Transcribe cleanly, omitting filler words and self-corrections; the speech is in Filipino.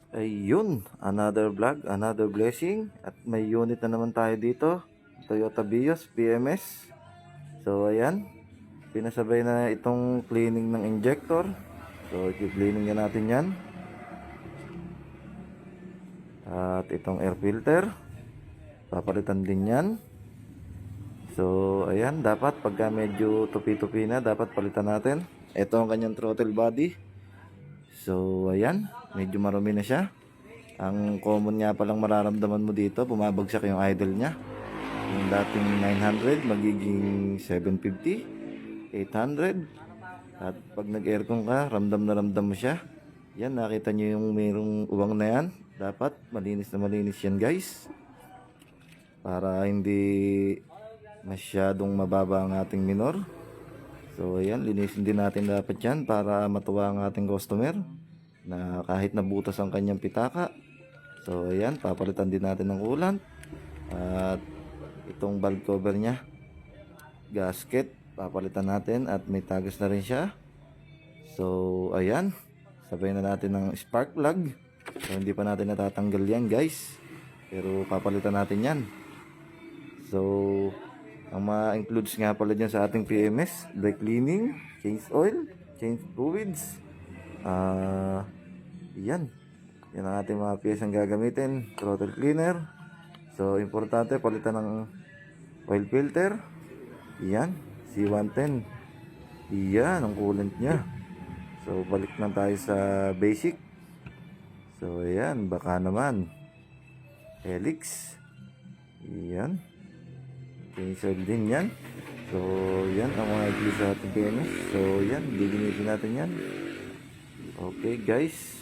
Ayun, another vlog, another blessing. At may unit na naman tayo dito. Toyota Vios PMS. So ayan, pinasabay na itong cleaning ng injector. So i-cleaning na natin yan. At itong air filter, papalitan din yan. So ayan, dapat pagka medyo tupi-tupi na, dapat palitan natin. Ito ang kanyang throttle body. So ayan, medyo marumi na siya. Ang common nga palang mararamdaman mo dito, bumabagsak yung idle niya. Yung dating 900 magiging 750, 800. At pag nag-aircon ka, ramdam na ramdam mo siya. Yan, nakita nyo yung mayroong uwang na yan. Dapat malinis na malinis yan, guys, para hindi masyadong mababa ang ating minor. So ayan, linisin din natin dapat yan para matuwa ang ating customer na kahit nabutas ang kanyang pitaka. So ayan, papalitan din natin ng coolant. At itong valve cover nya, gasket, papalitan natin at may tagas na rin siya. So ayan, sabay na natin ng spark plug. So hindi pa natin natatanggal yan, guys, pero papalitan natin yan. So ang ma-includes nga pala dyan sa ating PMS, brake cleaning, change oil, change fluids. Yan ang ating mga piyesang gagamitin. Throttle cleaner. So importante, palitan ng oil filter. Yan, C110. Yan ang coolant nya. So balik lang tayo sa basic. So ayan, baka naman helix. Yan, cancel din yan. So yan ang mga i sa ating PMS. So yan, lilinisin natin yan. Okay, guys.